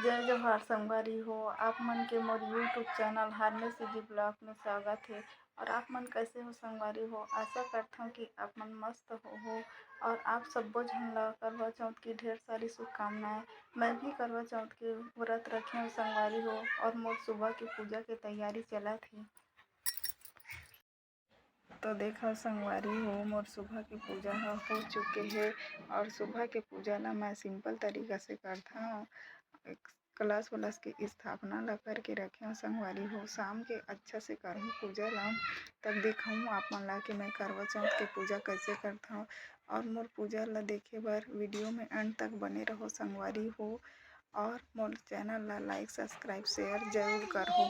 जय जोहार संगवारी हो। आप मन के मोर यूट्यूब चैनल हारने से जी ब्लॉग में स्वागत है। और आप मन कैसे हो संगवारी हो? आशा करता हूँ कि आप मन मस्त हो। और आप सब्बो झन ला करवा चौथ की ढेर सारी शुभकामनाएं। मैं भी करवा चौथ के व्रत रखे हूँ संगवारी हो। और मोर सुबह की पूजा की तैयारी चला थी। तो देखा संगवारी हो, मोर सुबह की पूजा हो चुके है। और सुबह के पूजा ला मैं सिंपल तरीका से करता हूँ। कलश वलश की स्थापना ला करके रखे हूँ संगवारी हो। शाम के अच्छा से करहूँ पूजा ला, तब दिखाऊँ आप मन ला कि मैं करवा चौथ के पूजा कैसे करता हूँ। और मोर पूजा ला देखे बर वीडियो में अंत तक बने रहो संगवारी हो। और मोर चैनल ला लाइक सब्सक्राइब शेयर जरूर करहो।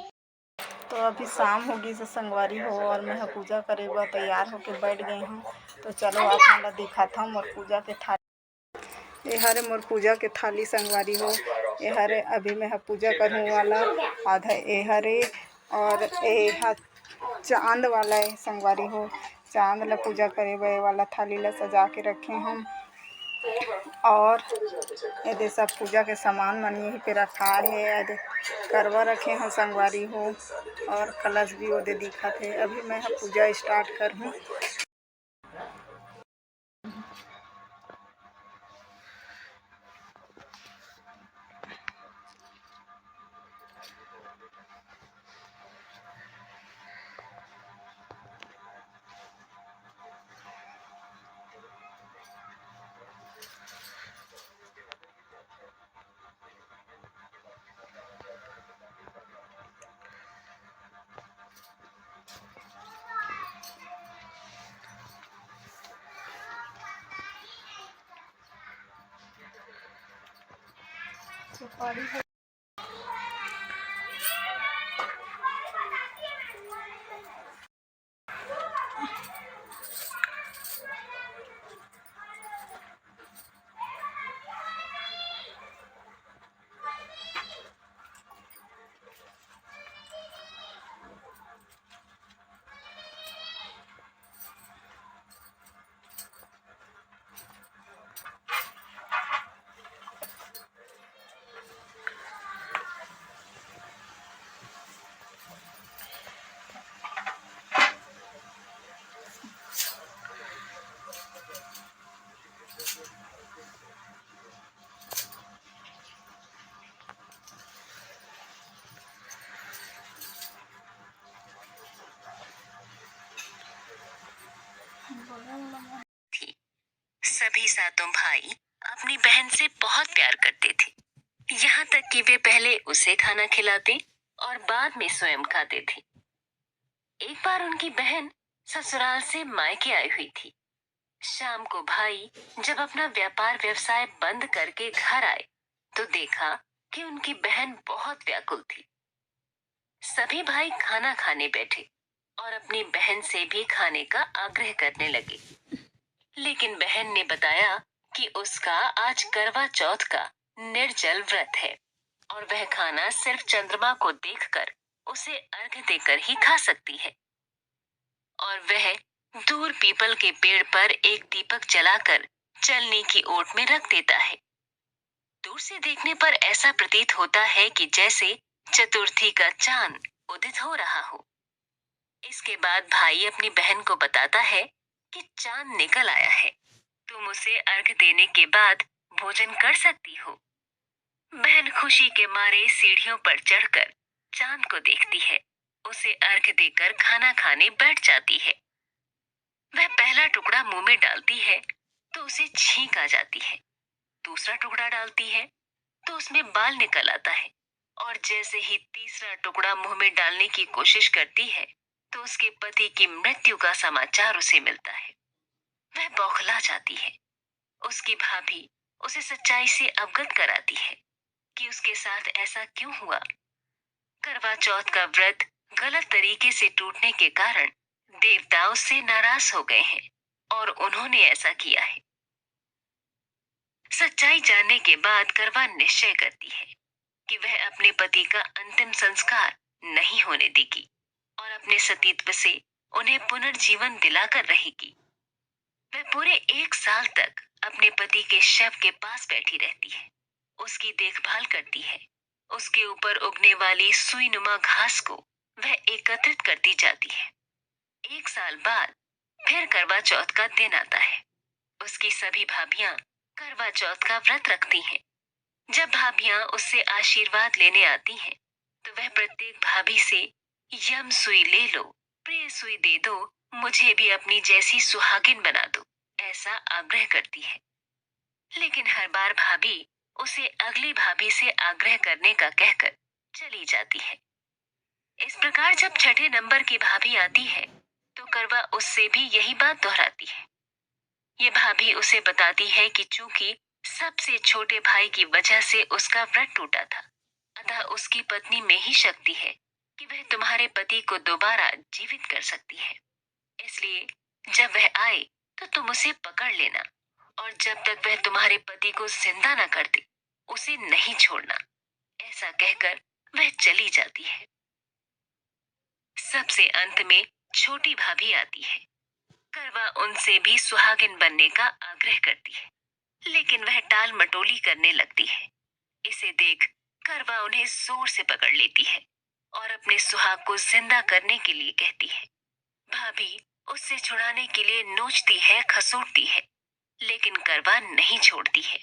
तो अभी शाम होगी से संगवारी हो, और मैं पूजा करे बर तैयार होके बैठ गई हूँ। तो चलो आप मन ला दिखाता हूँ मोर पूजा के थाली। ये हरे मोर पूजा के थाली संगवारी हो। ये हरे अभी मैं पूजा करहूँ वाला आधा ये हरे। और ये चांद वाला है संगवारी हो। चांद ला पूजा करे बर वाला थाली ला सजा के रखे हम। और ये सब पूजा के सामान मन यहीं पे रखा है। करवा रखे हैं संगवारी हो। और कलश भी ओदे दिखत है। अभी मैं पूजा स्टार्ट कर हूँ। सुपारी है। थी। सभी सातों भाई अपनी बहन से बहुत प्यार करते थे। यहाँ तक कि वे पहले उसे खाना खिलाते और बाद में स्वयं खाते थे। एक बार उनकी बहन ससुराल से मायके आई हुई थी। शाम को भाई जब अपना व्यापार व्यवसाय बंद करके घर आए तो देखा कि उनकी बहन बहुत व्याकुल थी। सभी भाई खाना खाने बैठे और अपनी बहन से भी खाने का आग्रह करने लगे। लेकिन बहन ने बताया कि उसका आज करवा चौथ का निर्जल व्रत है और वह खाना सिर्फ चंद्रमा को देखकर उसे अर्घ्य देकर ही खा सकती है। और वह दूर पीपल के पेड़ पर एक दीपक जलाकर चलनी की ओट में रख देता है। दूर से देखने पर ऐसा प्रतीत होता है कि जैसे चतुर्थी का चांद उदित हो रहा हो। इसके बाद भाई अपनी बहन को बताता है कि चांद निकल आया है, तुम उसे अर्घ देने के बाद भोजन कर सकती हो। बहन खुशी के मारे सीढ़ियों पर चढ़कर चांद को देखती है, उसे अर्घ देकर खाना खाने बैठ जाती है। वह पहला टुकड़ा मुंह में डालती है तो उसे छींक आ जाती है। दूसरा टुकड़ा डालती है तो उसमें बाल निकल आता है। और जैसे ही तीसरा टुकड़ा मुंह में डालने की कोशिश करती है तो उसके पति की मृत्यु का समाचार उसे मिलता है। वह बौखला जाती है। उसकी भाभी उसे सच्चाई से अवगत कराती है कि उसके साथ ऐसा क्यों हुआ। करवा चौथ का व्रत गलत तरीके से टूटने के कारण देवता उससे नाराज हो गए हैं और उन्होंने ऐसा किया है। सच्चाई जानने के बाद करवा निश्चय करती है कि वह अपने पति का अंतिम संस्कार नहीं होने देगी और अपने सतीत्व से उन्हें पुनर्जीवन दिलाकर रहेगी। वह पूरे 1 साल तक अपने पति के शव के पास बैठी रहती है, उसकी देखभाल करती है उसके ऊपर उगने वाली सुई नुमा घास को वह एकत्रित करती जाती है। 1 साल बाद फिर करवा चौथ का दिन आता है। उसकी सभी भाभियां करवा चौथ का व्रत रखती हैं। जब भाभियां उससे आशीर्वाद लेने आती हैं, तो वह प्रत्येक भाभी से यम सुई ले लो, प्रिय सुई दे दो, मुझे भी अपनी जैसी सुहागिन बना दो, ऐसा आग्रह करती है। लेकिन हर बार भाभी उसे अगली भाभी से आग्रह करने का कहकर चली जाती है। इस प्रकार जब छठे नंबर की भाभी आती है, तो करवा उससे भी यही बात दोहराती है। ये भाभी उसे बताती है कि चूंकि सबसे छोटे भाई की वजह से उसका व्रत टूटा था, अतः उसकी पत्नी में ही शक्ति है कि वह तुम्हारे पति को दोबारा जीवित कर सकती है। इसलिए जब वह आए तो तुम उसे पकड़ लेना, और जब तक वह तुम्हारे पति को जिंदा न कर दे, उसे नहीं छोड़ना। ऐसा कहकर वह चली जाती है। सबसे अंत में छोटी भाभी आती है। करवा उनसे भी सुहागिन बनने का आग्रह करती है, लेकिन वह टाल मटोली करने लगती है। इसे देख करवा उन्हें जोर से पकड़ लेती है और अपने सुहाग को जिंदा करने के लिए कहती है। भाभी उससे छुड़ाने के लिए नोचती है, खसोटती है, लेकिन करवा नहीं छोड़ती है।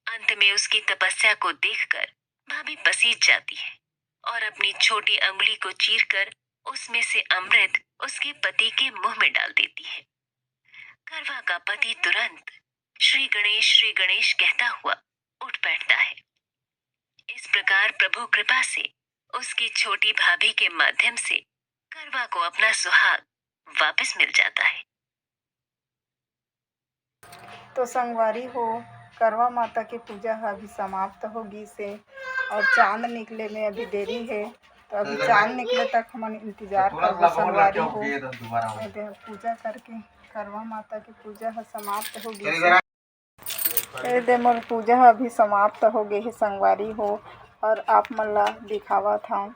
अंत में उसकी तपस्या को देखकर भाभी पसीज जाती है और अपनी छोटी अंगुली को चीरकर उसमें से अमृत उसके पति के मुंह में डाल देती है। करवा का पति तुरंत श्री गणेश कहता हुआ उठ बैठता है। इस प्रकार प्रभु कृपा से उसकी छोटी भाभी के माध्यम से करवा को अपना सुहाग वापस मिल जाता है। तो संगवारी हो, करवा माता की पूजा अभी समाप्त होगी से, और चांद निकले में अभी देरी है, तो अभी चांद निकले तक हम इंतजार करबो संगवारी हो। पूजा करके करवा माता की पूजा समाप्त होगी। मोर पूजा अभी समाप्त हो गई है संगवारी हो, और आप मन ला दिखावत हूँ।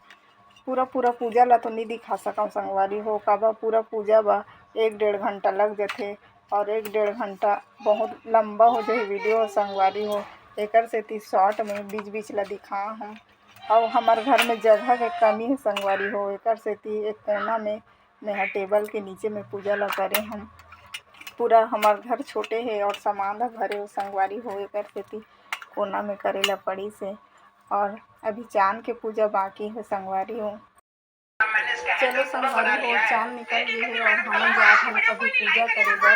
पूरा पूजा ला तो नहीं दिखा सकूँ संगवारी हो, काबर पूरा पूजा बा 1-1.5 घंटा लग जाथे, और 1-1.5 घंटा बहुत लंबा हो जाए वीडियो संगवारी हो। एकर सेती शॉर्ट में बीच ला दिखा हूँ। और हमार घर में जगह के कमी है संगवारी हो, एकर सेती एक कोना में मैं टेबल के नीचे में पूजा ला करे हम। पूरा हमार घर छोटे है और सामान ला भरे हो संगवारी हो, एकर सेती कोना में करेला पड़ी से। और अभी चांद के पूजा बाकी है संगवारी हो। चलो संगवारी हो, चांद निकल गई है और हम जात हन अभी पूजा करे बर।